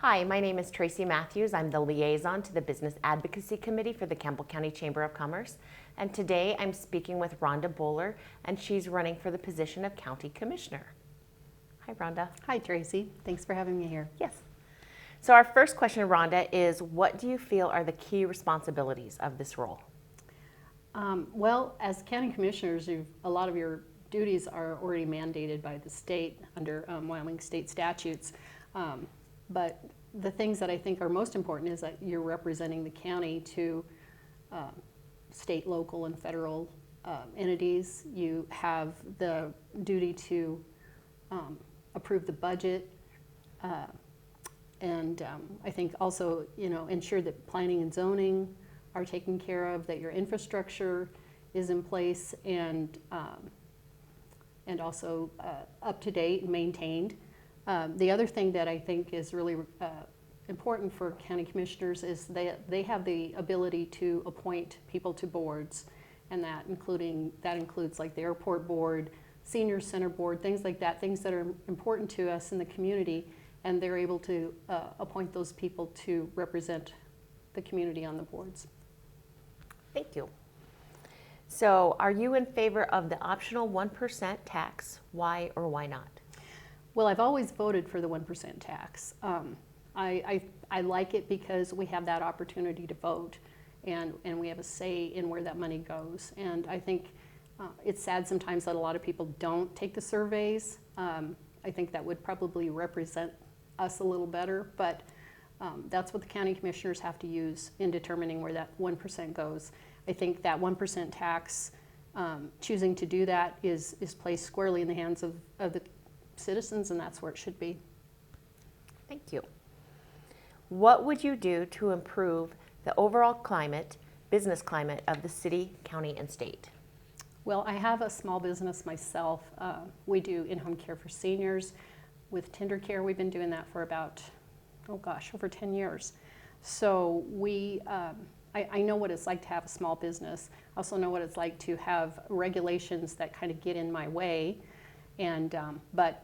Hi, my name is Tracy Matthews. I'm the liaison to the Business Advocacy Committee for the Campbell County Chamber of Commerce. And today I'm speaking with Ronda Boller, and she's running for the position of County Commissioner. Hi, Ronda. Hi, Tracy. Thanks for having me here. Yes. So our first question, Ronda, is what do you feel are the key responsibilities of this role? Well, as county commissioners, a lot of your duties are already mandated by the state under Wyoming state statutes. But the things that I think are most important is that you're representing the county to state, local, and federal entities. You have the duty to approve the budget, and I think also, ensure that planning and zoning are taken care of, that your infrastructure is in place and also up to date and maintained. The other thing that I think is really important for county commissioners is they have the ability to appoint people to boards, and that includes like the airport board, senior center board, things like that, things that are important to us in the community, and they're able to appoint those people to represent the community on the boards. Thank you. So are you in favor of the optional 1% tax? Why or why not? Well, I've always voted for the 1% tax. I like it because we have that opportunity to vote, and we have a say in where that money goes. And I think it's sad sometimes that a lot of people don't take the surveys. I think that would probably represent us a little better, but that's what the county commissioners have to use in determining where that 1% goes. I think that 1% tax, choosing to do that is placed squarely in the hands of the citizens, and that's where it should be. Thank you. What would you do to improve the overall business climate of the city, county, and state? Well, I have a small business myself. We do in-home care for seniors. With Tender Care, we've been doing that for about, over 10 years. So I know what it's like to have a small business. I also know what it's like to have regulations that kind of get in my way. And but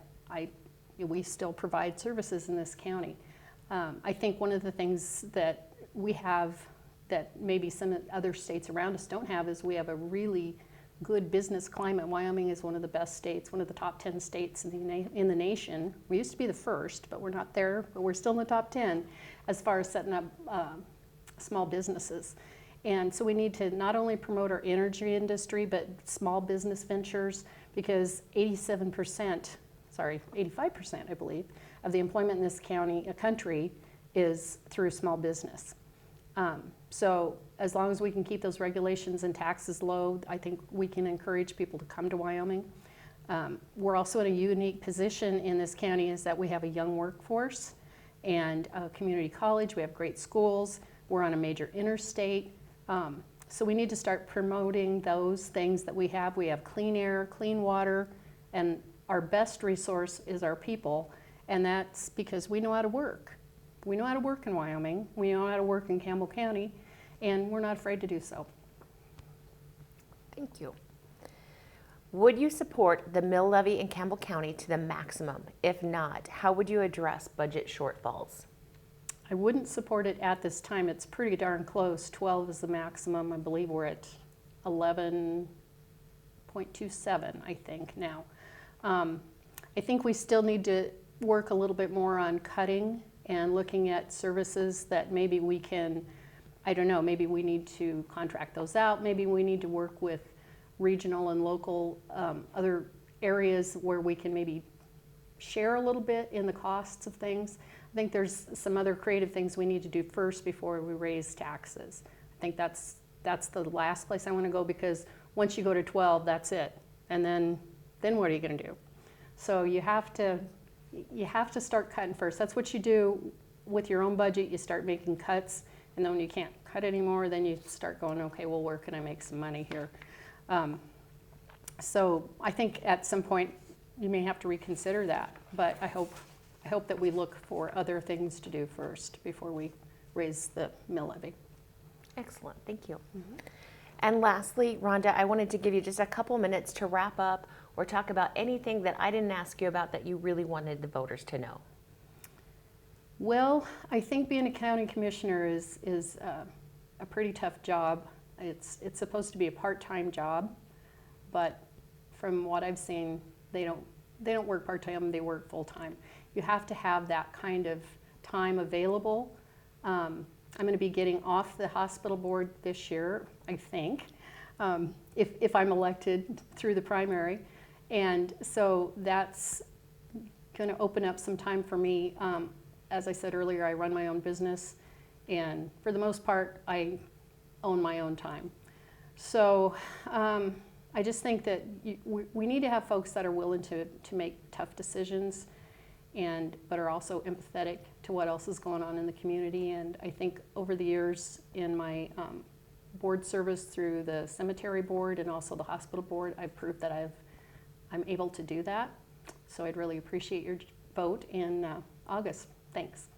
we still provide services in this county. I think one of the things that we have that maybe some other states around us don't have is we have a really good business climate. Wyoming is one of the best states, one of the top 10 states in the nation. We used to be the first, but we're not there, but we're still in the top 10 as far as setting up small businesses. And so we need to not only promote our energy industry, but small business ventures, because 85%, I believe, of the employment in this country is through small business. So as long as we can keep those regulations and taxes low, I think we can encourage people to come to Wyoming. We're also in a unique position in this county is that we have a young workforce and a community college. We have great schools. We're on a major interstate. So we need to start promoting those things that we have. We have clean air, clean water, and our best resource is our people, and that's because we know how to work. We know how to work in Wyoming. We know how to work in Campbell County, and we're not afraid to do so. Thank you. Would you support the mill levy in Campbell County to the maximum? If not, how would you address budget shortfalls? I wouldn't support it at this time. It's pretty darn close. 12 is the maximum. I believe we're at 11.27, I think, now. I think we still need to work a little bit more on cutting and looking at services that maybe we can, maybe we need to contract those out. Maybe we need to work with regional and local other areas where we can maybe share a little bit in the costs of things. I think there's some other creative things we need to do first before we raise taxes. I think that's the last place I want to go, because once you go to 12, that's it. And then what are you going to do? So you have to start cutting first. That's what you do with your own budget. You start making cuts, and then when you can't cut anymore, then you start going, okay, well, where can I make some money here? So I think at some point you may have to reconsider that, but I hope that we look for other things to do first before we raise the mill levy. Excellent, thank you. Mm-hmm. And lastly, Ronda, I wanted to give you just a couple minutes to wrap up or talk about anything that I didn't ask you about that you really wanted the voters to know. Well, I think being a county commissioner is a pretty tough job. It's supposed to be a part-time job, but from what I've seen, they don't work part-time, they work full-time. You have to have that kind of time available. I'm going to be getting off the hospital board this year, I think, if I'm elected through the primary. And so that's going to open up some time for me. As I said earlier, I run my own business, and for the most part, I own my own time. So I just think that we need to have folks that are willing to make tough decisions, but are also empathetic to what else is going on in the community. And I think over the years in my board service through the cemetery board and also the hospital board, I've proved that I'm able to do that. So I'd really appreciate your vote in August. Thanks.